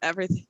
Everything.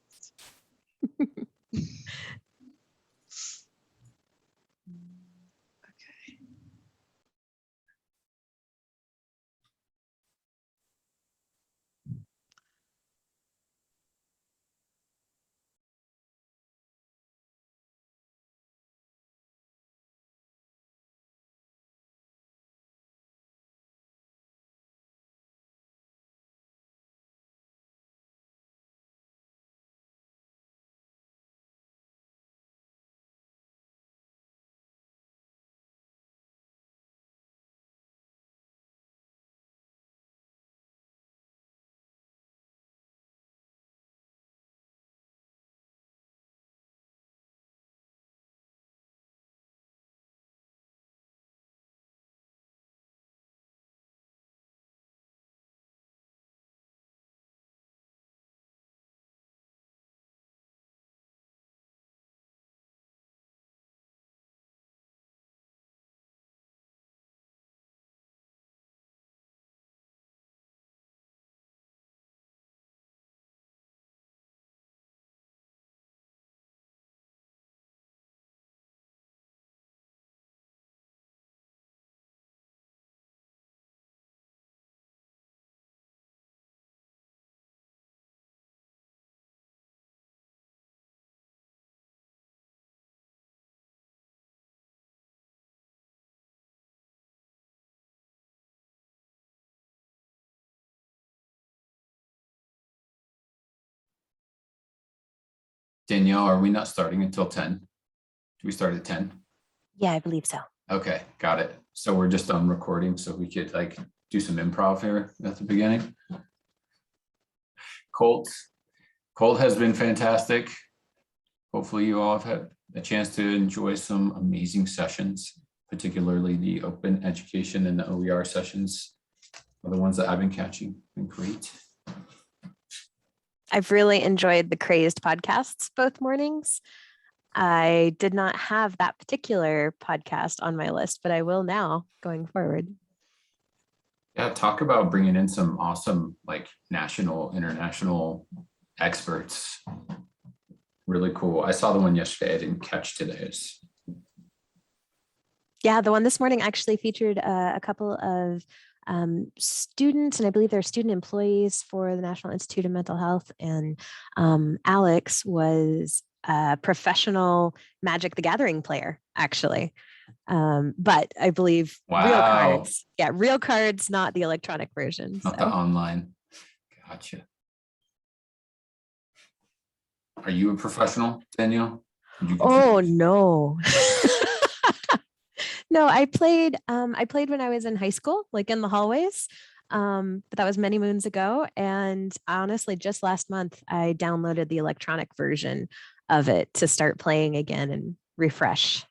Danielle, are we not starting until 10? Do we start at 10? Yeah, I believe so. Okay, got it. So we're just on recording, so we could like do some improv here at the beginning. COLTT has been fantastic. Hopefully you all have had a chance to enjoy some amazing sessions, particularly the open education and the OER sessions are the ones that I've been catching. Been great. I've really enjoyed the Crazed podcasts both mornings. I did not have that particular podcast on my list, but I will now going forward. Yeah, talk about bringing in some awesome like national, international experts. Really cool. I saw the one yesterday. I didn't catch today's. Yeah, the one this morning actually featured a couple of students, and I believe they're student employees for the National Institute of Mental Health. And Alex was a professional Magic the Gathering player, actually. But I believe real cards. Yeah, real cards, not the electronic version. Not the online. Gotcha. Are you a professional, Danielle? Oh, no. No, I played when I was in high school, like in the hallways. But that was many moons ago. And honestly, just last month, I downloaded the electronic version of it to start playing again and refresh.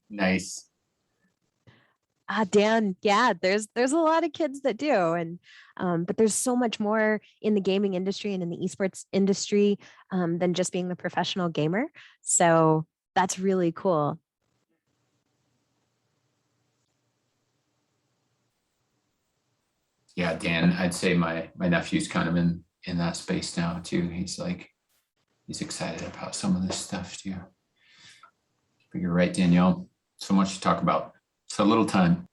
Nice. Dan, yeah, there's a lot of kids that do. And but there's so much more in the gaming industry and in the esports industry than just being the professional gamer. So that's really cool. Yeah, Dan, I'd say my nephew's kind of in that space now too. He's excited about some of this stuff too. But you're right, Danielle. So much to talk about. So little time.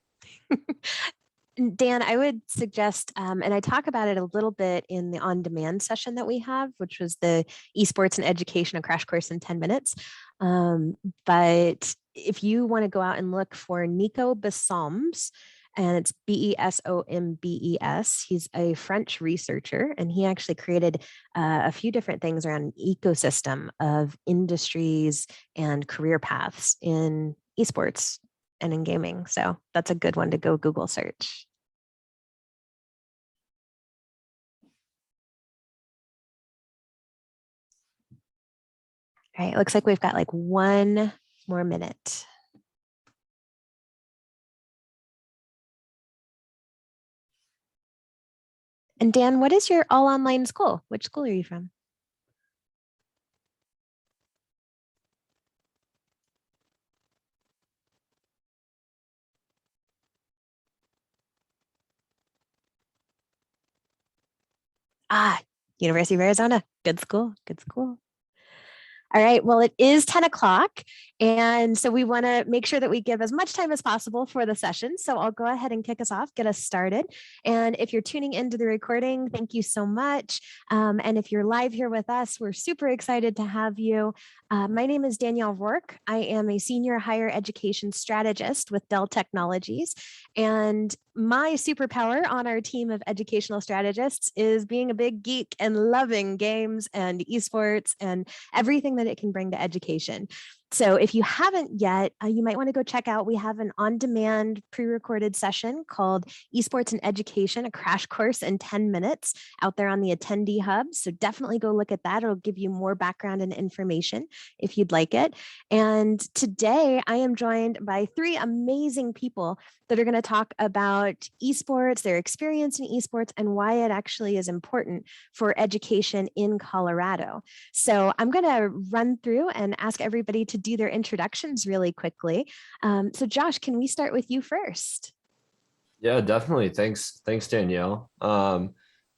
Dan, I would suggest, and I talk about it a little bit in the on-demand session that we have, which was the Esports and Education, a crash course in 10 minutes. But if you want to go out and look for Nico Bessombes, and it's Besombes. He's a French researcher, and he actually created a few different things around an ecosystem of industries and career paths in esports and in gaming. So that's a good one to go Google search. All right, it looks like we've got like 1 more minute. And Dan, what is your all online school? Which school are you from? Ah, University of Arizona. Good school. Good school. All right. Well, it is 10 o'clock. And so we want to make sure that we give as much time as possible for the session. So I'll go ahead and kick us off, get us started. And if you're tuning into the recording, thank you so much. And if you're live here with us, we're super excited to have you. My name is Danielle Rourke. I am a senior higher education strategist with Dell Technologies. And my superpower on our team of educational strategists is being a big geek and loving games and esports and everything that it can bring to education. So if you haven't yet, you might want to go check out, we have an on-demand pre-recorded session called Esports and Education, a crash course in 10 minutes out there on the attendee hub. So definitely go look at that. It'll give you more background and information if you'd like it. And today I am joined by three amazing people that are going to talk about esports, their experience in esports, and why it actually is important for education in Colorado. So I'm going to run through and ask everybody to do their introductions really quickly. So Josh, can we start with you first? Yeah, definitely. Thanks, Danielle.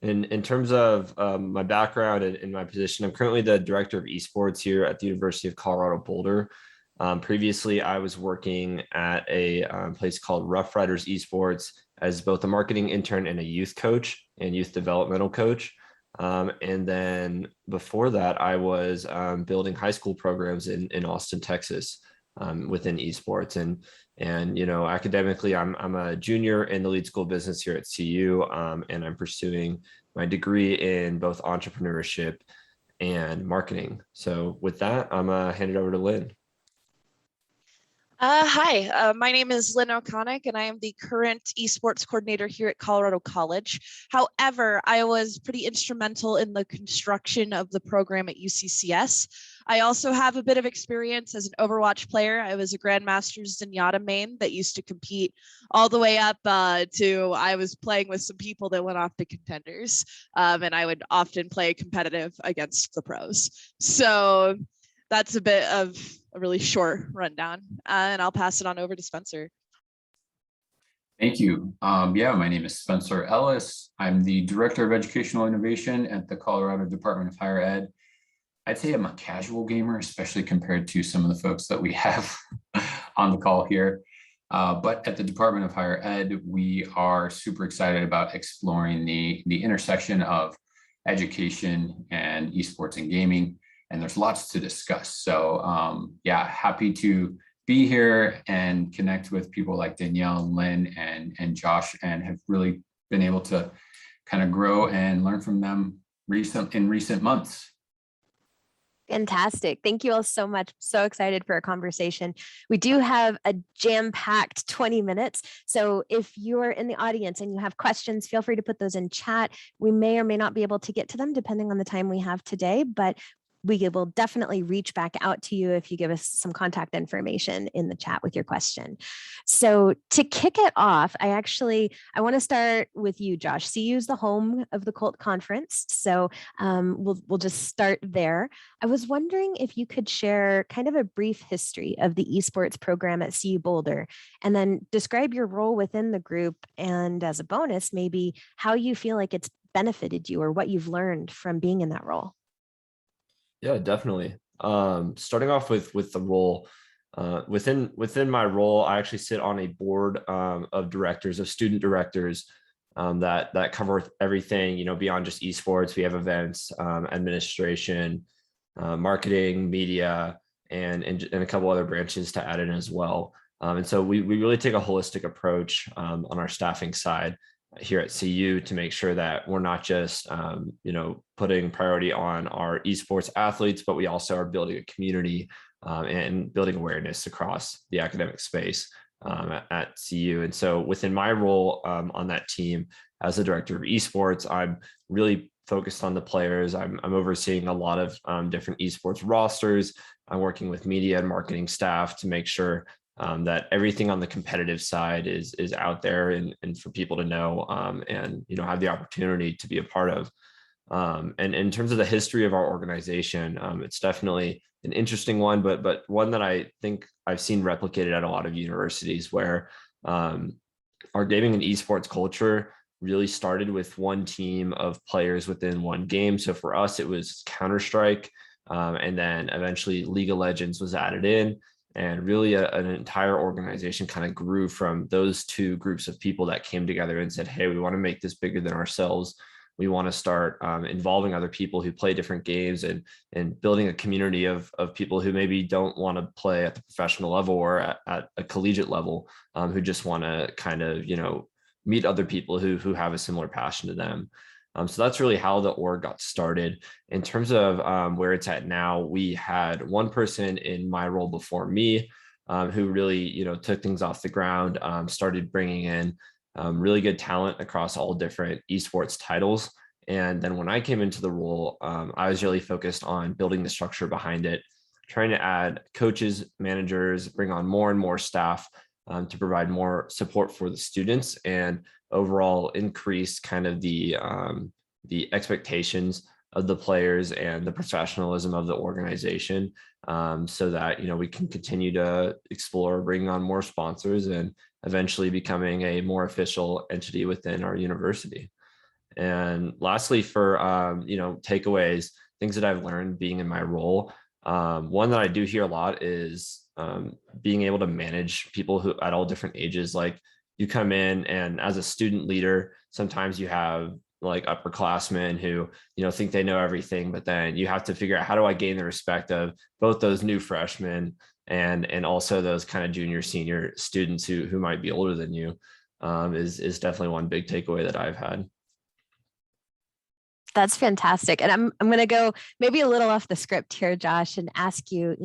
In terms of my background and my position, I'm currently the director of esports here at the University of Colorado Boulder. Previously, I was working at a place called Rough Riders Esports as both a marketing intern and a youth coach and youth developmental coach. And then before that, I was building high school programs in Austin, Texas, within esports. And academically, I'm a junior in the lead school of business here at CU, and I'm pursuing my degree in both entrepreneurship and marketing. So with that, I'm hand it over to Lynn. Hi, my name is Lynn O'Connick, and I am the current esports coordinator here at Colorado College. However, I was pretty instrumental in the construction of the program at UCCS. I also have a bit of experience as an Overwatch player. I was a Grandmaster's Zenyatta main that used to compete all the way up to I was playing with some people that went off to contenders, and I would often play competitive against the pros. So that's a bit of a really short rundown, and I'll pass it on over to Spencer. Thank you. My name is Spencer Ellis. I'm the Director of Educational Innovation at the Colorado Department of Higher Ed. I'd say I'm a casual gamer, especially compared to some of the folks that we have on the call here. But at the Department of Higher Ed, we are super excited about exploring the intersection of education and esports and gaming. And there's lots to discuss. So happy to be here and connect with people like Danielle, Lynn, and Josh, and have really been able to kind of grow and learn from them in recent months. Fantastic. Thank you all so much. So excited for a conversation. We do have a jam-packed 20 minutes. So if you're in the audience and you have questions, feel free to put those in chat. We may or may not be able to get to them depending on the time we have today, but we will definitely reach back out to you if you give us some contact information in the chat with your question. So to kick it off, I want to start with you, Josh. CU is the home of the COLTT conference. So we'll just start there. I was wondering if you could share kind of a brief history of the esports program at CU Boulder, and then describe your role within the group, and as a bonus, maybe how you feel like it's benefited you or what you've learned from being in that role. Yeah, definitely. Starting off with the role, within my role, I actually sit on a board of directors, of student directors, that cover everything, beyond just esports. We have events, administration, marketing, media, and a couple other branches to add in as well. And so we really take a holistic approach on our staffing side here at CU to make sure that we're not just, putting priority on our esports athletes, but we also are building a community and building awareness across the academic space at CU. And so within my role on that team as the director of esports, I'm really focused on the players. I'm overseeing a lot of different esports rosters. I'm working with media and marketing staff to make sure that everything on the competitive side is out there and for people to know and have the opportunity to be a part of. And in terms of the history of our organization, it's definitely an interesting one, but one that I think I've seen replicated at a lot of universities where our gaming and esports culture really started with one team of players within one game. So for us, it was Counter-Strike, and then eventually League of Legends was added in. And really an entire organization kind of grew from those two groups of people that came together and said, hey, we want to make this bigger than ourselves. We want to start involving other people who play different games, and building a community of people who maybe don't want to play at the professional level or at a collegiate level, who just want to kind of, meet other people who have a similar passion to them. So that's really how the org got started. In terms of where it's at now, we had one person in my role before me who really, took things off the ground, started bringing in really good talent across all different esports titles. And then when I came into the role, I was really focused on building the structure behind it, trying to add coaches, managers, bring on more and more staff to provide more support for the students, and overall increase kind of the expectations of the players and the professionalism of the organization, so that we can continue to explore bringing on more sponsors and eventually becoming a more official entity within our university. And lastly, for takeaways, things that I've learned being in my role, one that I do hear a lot is being able to manage people who at all different ages. Like, you come in and as a student leader, sometimes you have like upperclassmen who think they know everything, but then you have to figure out, how do I gain the respect of both those new freshmen and also those kind of junior senior students who might be older than you, is definitely one big takeaway that I've had. That's fantastic. And I'm going to go maybe a little off the script here, Josh, and ask you,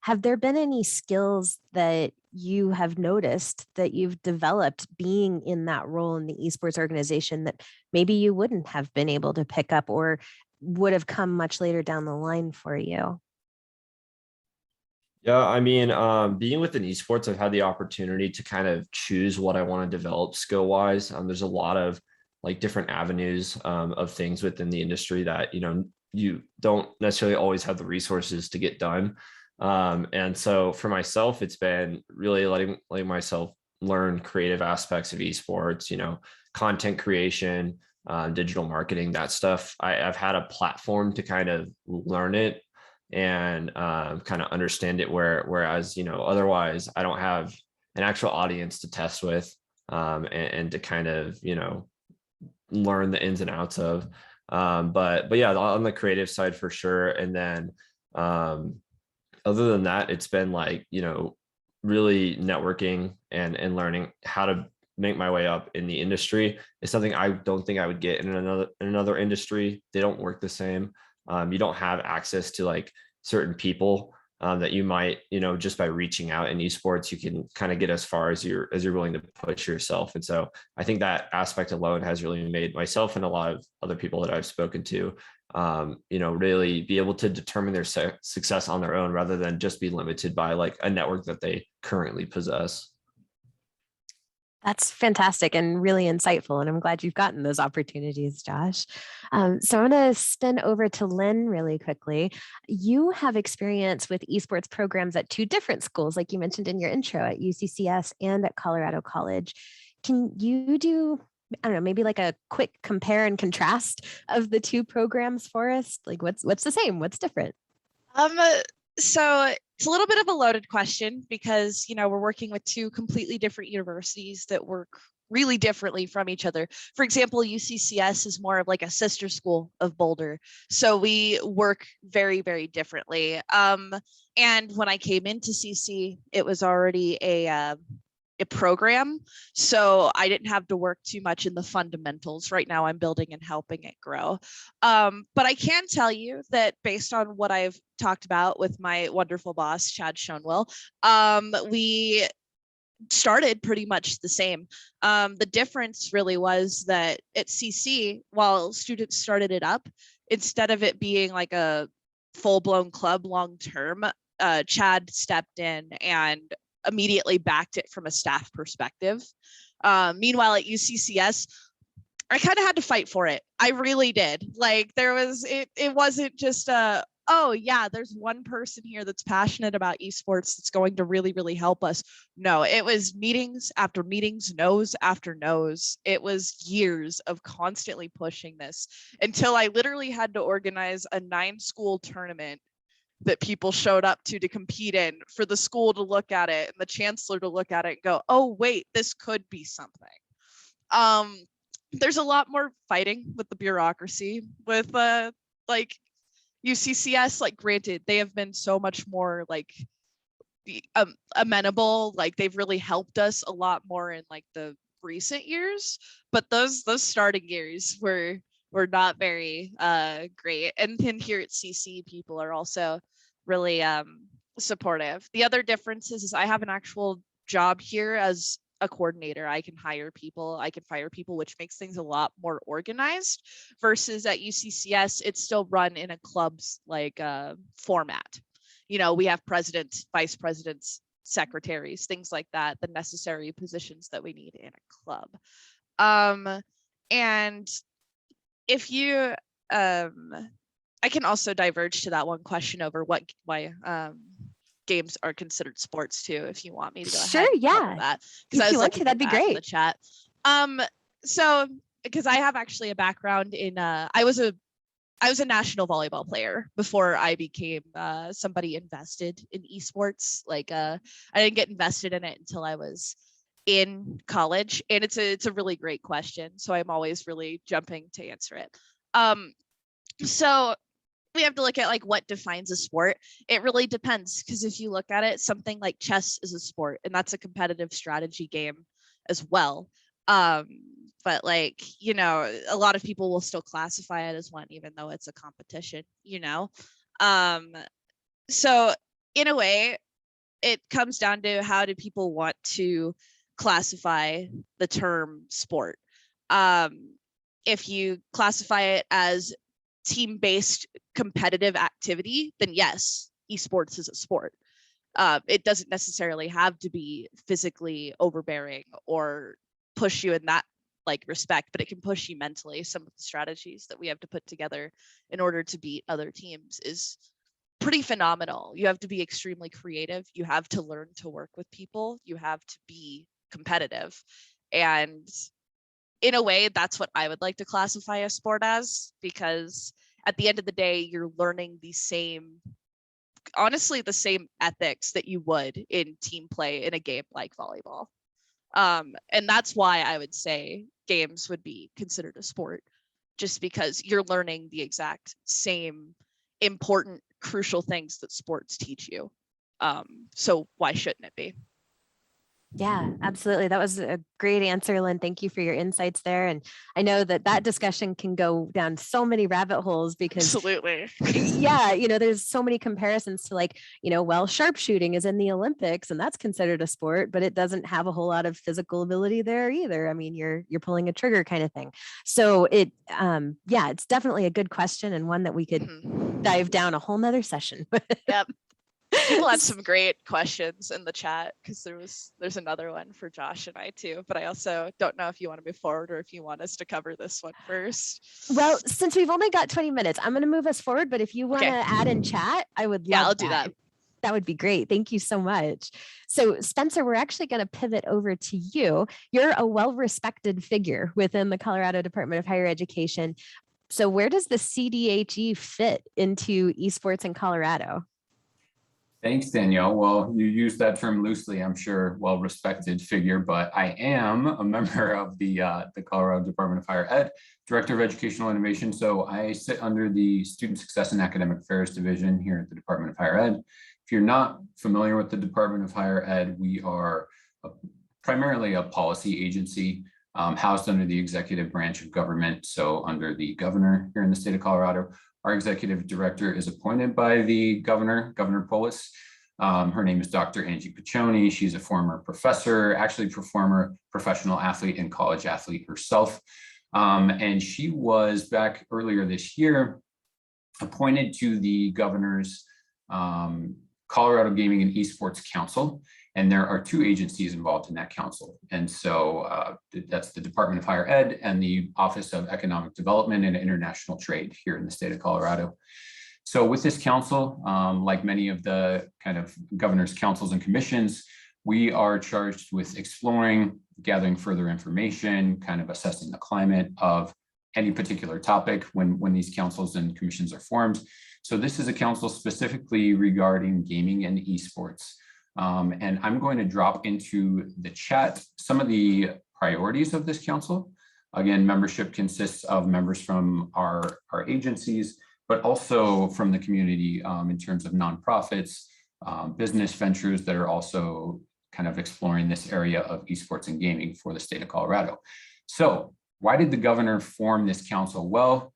have there been any skills that you have noticed that you've developed being in that role in the esports organization that maybe you wouldn't have been able to pick up or would have come much later down the line for you? Yeah, I mean, being within esports, I've had the opportunity to kind of choose what I want to develop skill wise. There's a lot of like different avenues of things within the industry that you don't necessarily always have the resources to get done. And so for myself, it's been really letting myself learn creative aspects of esports, content creation, digital marketing, that stuff. I've had a platform to kind of learn it and kind of understand it, whereas otherwise I don't have an actual audience to test with, and to kind of learn the ins and outs of. But yeah, on the creative side for sure. And then other than that, it's been like really networking and learning how to make my way up in the industry is something I don't think I would get in another industry. They don't work the same. You don't have access to like certain people that you might, just by reaching out in esports, you can kind of get as far as you're willing to push yourself. And so I think that aspect alone has really made myself and a lot of other people that I've spoken to, really be able to determine their success on their own rather than just be limited by like a network that they currently possess. That's fantastic and really insightful. And I'm glad you've gotten those opportunities, Josh. So I'm going to spin over to Lynn really quickly. You have experience with esports programs at two different schools, like you mentioned in your intro, at UCCS and at Colorado College. Can you do, I don't know, maybe like a quick compare and contrast of the two programs for us? Like what's the same? What's different? So it's a little bit of a loaded question because, we're working with two completely different universities that work really differently from each other. For example, UCCS is more of like a sister school of Boulder. So we work very, very differently. And when I came into CC, it was already a program. So I didn't have to work too much in the fundamentals. Right now I'm building and helping it grow. But I can tell you that based on what I've talked about with my wonderful boss, Chad Schoenwell, we started pretty much the same. The difference really was that at CC, while students started it up, instead of it being like a full-blown club long-term, Chad stepped in and immediately backed it from a staff perspective. Meanwhile, at UCCS, I kind of had to fight for it. I really did. Like it wasn't just a, oh yeah, there's one person here that's passionate about esports that's going to really, really help us. No, it was meetings after meetings, no's after no's. It was years of constantly pushing this until I literally had to organize a 9-school tournament that people showed up to compete in, for the school to look at it and the chancellor to look at it and go, oh wait, this could be something. There's a lot more fighting with the bureaucracy with like UCCS. Like, granted, they have been so much more like amenable, like they've really helped us a lot more in like the recent years, but those starting years were not very great. And then here at CC, people are also really supportive. The other difference is I have an actual job here as a coordinator. I can hire people, I can fire people, which makes things a lot more organized, versus at UCCS, it's still run in a club's like format. You know, we have presidents, vice presidents, secretaries, things like that, the necessary positions that we need in a club. And if you, I can also diverge to that one question over why games are considered sports too, if you want me to go Sure, ahead and cover yeah. that. If I was you want to, looking that'd be at that in great. the chat. So because I have actually a background in, I was a national volleyball player before I became somebody invested in esports. Like I didn't get invested in it until I was in college, and it's a really great question. So I'm always really jumping to answer it. So we have to look at like what defines a sport. It really depends, because if you look at it, something like chess is a sport, and that's a competitive strategy game as well. But like, you know, a lot of people will still classify it as one, even though it's a competition, you know? So in a way, it comes down to how do people want to classify the term sport. If you classify it as team-based competitive activity, then yes, esports is a sport. It doesn't necessarily have to be physically overbearing or push you in that like respect, but it can push you mentally. Some of the strategies that we have to put together in order to beat other teams is pretty phenomenal. You have to be extremely creative. You have to learn to work with people. You have to be competitive. And in a way, that's what I would like to classify a sport as, because at the end of the day, you're learning the same, honestly, the same ethics that you would in team play in a game like volleyball. And that's why I would say games would be considered a sport, just because you're learning the exact same important, crucial things that sports teach you. So why shouldn't it be? Yeah, absolutely. That was a great answer, Lynn. Thank you for your insights there. And I know that that discussion can go down so many rabbit holes because, Absolutely. yeah, you know, there's so many comparisons to like, you know, well, sharpshooting is in the Olympics and that's considered a sport, but it doesn't have a whole lot of physical ability there either. I mean, you're pulling a trigger kind of thing. So it, yeah, it's definitely a good question and one that we could dive down a whole nother session. Yep. People had some great questions in the chat, because there's another one for Josh and I too, but I also don't know if you want to move forward or if you want us to cover this one first. Well, since we've only got 20 minutes, I'm going to move us forward, but if you want to add in chat, I would love Yeah, I'll do that. That would be great. Thank you so much. So Spencer, we're actually going to pivot over to you. You're a well-respected figure within the Colorado Department of Higher Education. So where does the CDHE fit into esports in Colorado? Thanks, Danielle. Well, you use that term loosely, I'm sure, well-respected figure, but I am a member of the Colorado Department of Higher Ed, Director of Educational Innovation. So I sit under the Student Success and Academic Affairs Division here at the Department of Higher Ed. If you're not familiar with the Department of Higher Ed, we are primarily a policy agency housed under the executive branch of government, so under the governor here in the state of Colorado. Our executive director is appointed by the governor, Governor Polis. Her name is Dr. Angie Piccioni. She's a former professor, actually former professional athlete and college athlete herself. And she was back earlier this year appointed to the governor's Colorado Gaming and Esports Council. And there are two agencies involved in that council. And so that's the Department of Higher Ed and the Office of Economic Development and International Trade here in the state of Colorado. So with this council, like many of the kind of governor's councils and commissions, we are charged with exploring, gathering further information, kind of assessing the climate of any particular topic when these councils and commissions are formed. So this is a council specifically regarding gaming and esports. And I'm going to drop into the chat some of the priorities of this council. Again, membership consists of members from our agencies, but also from the community in terms of nonprofits, business ventures that are also kind of exploring this area of esports and gaming for the state of Colorado. So why did the governor form this council? Well,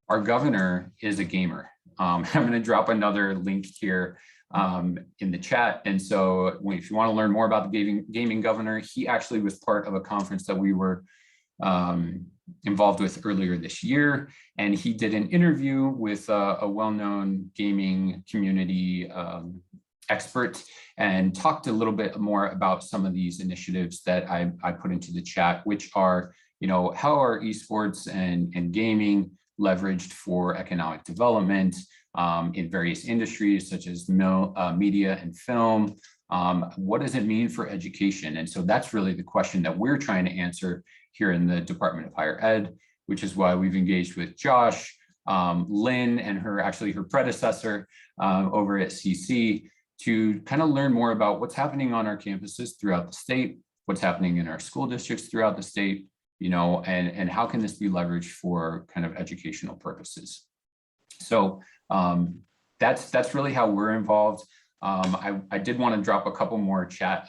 our governor is a gamer. I'm going to drop another link here in the chat. And so if you want to learn more about the gaming governor, he actually was part of a conference that we were involved with earlier this year. And he did an interview with a well-known gaming community expert and talked a little bit more about some of these initiatives that I put into the chat, which are, how are esports and gaming leveraged for economic development in various industries such as media and film? What does it mean for education? And so that's really the question that we're trying to answer here in the Department of Higher Ed, which is why we've engaged with Josh, Lynn, and her predecessor over at CC to kind of learn more about what's happening on our campuses throughout the state, what's happening in our school districts throughout the state, and how can this be leveraged for kind of educational purposes. So that's really how we're involved. I did want to drop a couple more chat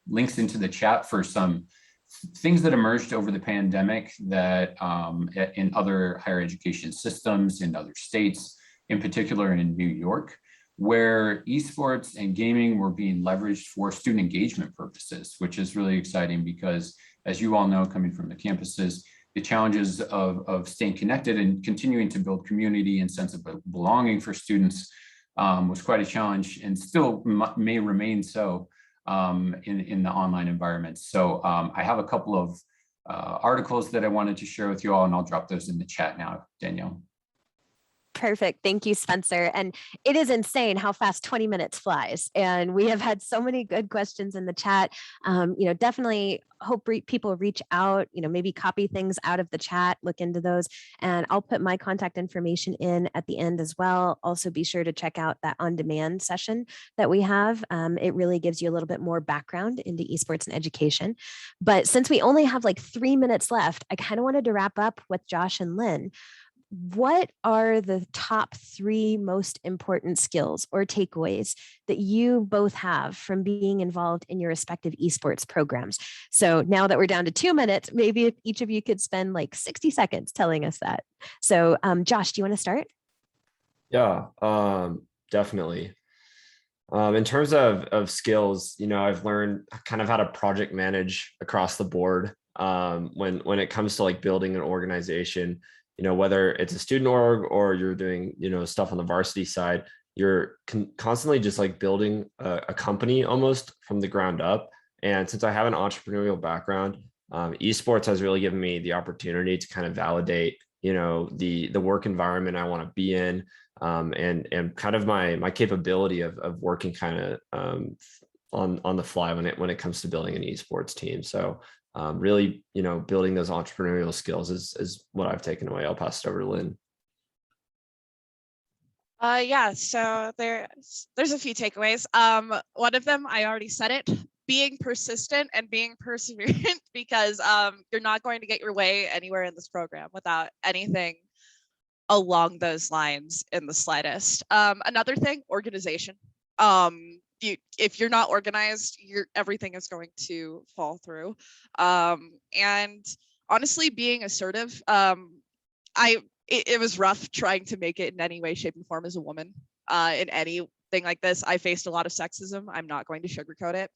links into the chat for some things that emerged over the pandemic that in other higher education systems in other states, in particular in New York, where esports and gaming were being leveraged for student engagement purposes, which is really exciting because, as you all know, coming from the campuses, the challenges of staying connected and continuing to build community and sense of belonging for students was quite a challenge and still may remain so in the online environment. So I have a couple of articles that I wanted to share with you all, and I'll drop those in the chat now, Danielle. Perfect. Thank you, Spencer. And it is insane how fast 20 minutes flies. And we have had so many good questions in the chat. Definitely hope people reach out, maybe copy things out of the chat, look into those. And I'll put my contact information in at the end as well. Also be sure to check out that on-demand session that we have. It really gives you a little bit more background into esports and education. But since we only have like 3 minutes left, I kind of wanted to wrap up with Josh and Lynn. What are the top 3 most important skills or takeaways that you both have from being involved in your respective esports programs? So now that we're down to 2 minutes, maybe if each of you could spend like 60 seconds telling us that. So Josh, do you want to start? Yeah, definitely. In terms of skills, I've learned kind of how to project manage across the board when it comes to like building an organization. Whether it's a student org or you're doing, stuff on the varsity side, you're constantly just like building a company almost from the ground up. And since I have an entrepreneurial background, esports has really given me the opportunity to kind of validate, the work environment I want to be in, and kind of my capability of working kind of on the fly when it comes to building an esports team. So really, building those entrepreneurial skills is what I've taken away. I'll pass it over to Lynn. Yeah, so there's a few takeaways. One of them, I already said it, being persistent and being perseverant, because you're not going to get your way anywhere in this program without anything along those lines in the slightest. Another thing, organization. If you're not organized, everything is going to fall through. And honestly, being assertive, it was rough trying to make it in any way, shape, and form as a woman in anything like this. I faced a lot of sexism. I'm not going to sugarcoat it.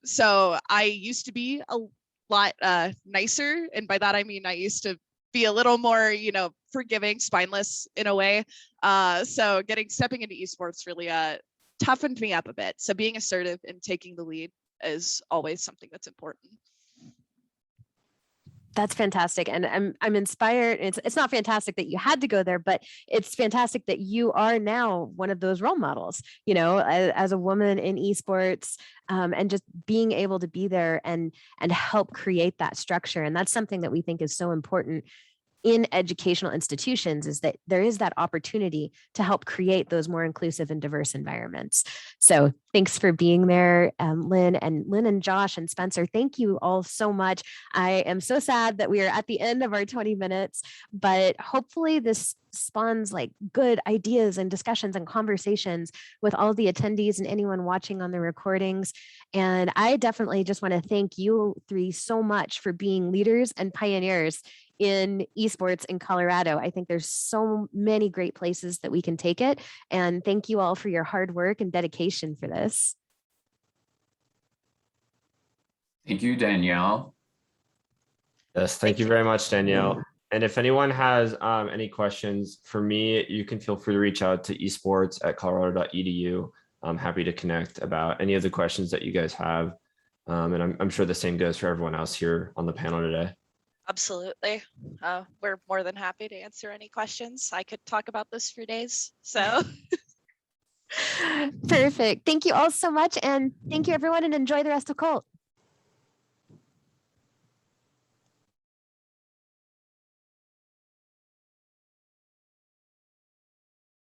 So I used to be a lot nicer. And by that, I mean, I used to be a little more, forgiving, spineless in a way. So stepping into esports really toughened me up a bit. So being assertive and taking the lead is always something that's important. That's fantastic. And I'm inspired. It's not fantastic that you had to go there, but it's fantastic that you are now one of those role models, as a woman in esports, and just being able to be there and help create that structure. And that's something that we think is so important in educational institutions, is that there is that opportunity to help create those more inclusive and diverse environments. So thanks for being there, Lynn and Josh and Spencer. Thank you all so much. I am so sad that we are at the end of our 20 minutes, but hopefully this spawns like good ideas and discussions and conversations with all the attendees and anyone watching on the recordings. And I definitely just want to thank you three so much for being leaders and pioneers in esports in Colorado. I think there's so many great places that we can take it. And thank you all for your hard work and dedication for this. Thank you, Danielle. Yes, thank you very much, Danielle. And if anyone has any questions for me, you can feel free to reach out to esports@colorado.edu. I'm happy to connect about any of the questions that you guys have. And I'm sure the same goes for everyone else here on the panel today. Absolutely. We're more than happy to answer any questions. I could talk about this for days. So perfect. Thank you all so much. And thank you, everyone, and enjoy the rest of COLTT.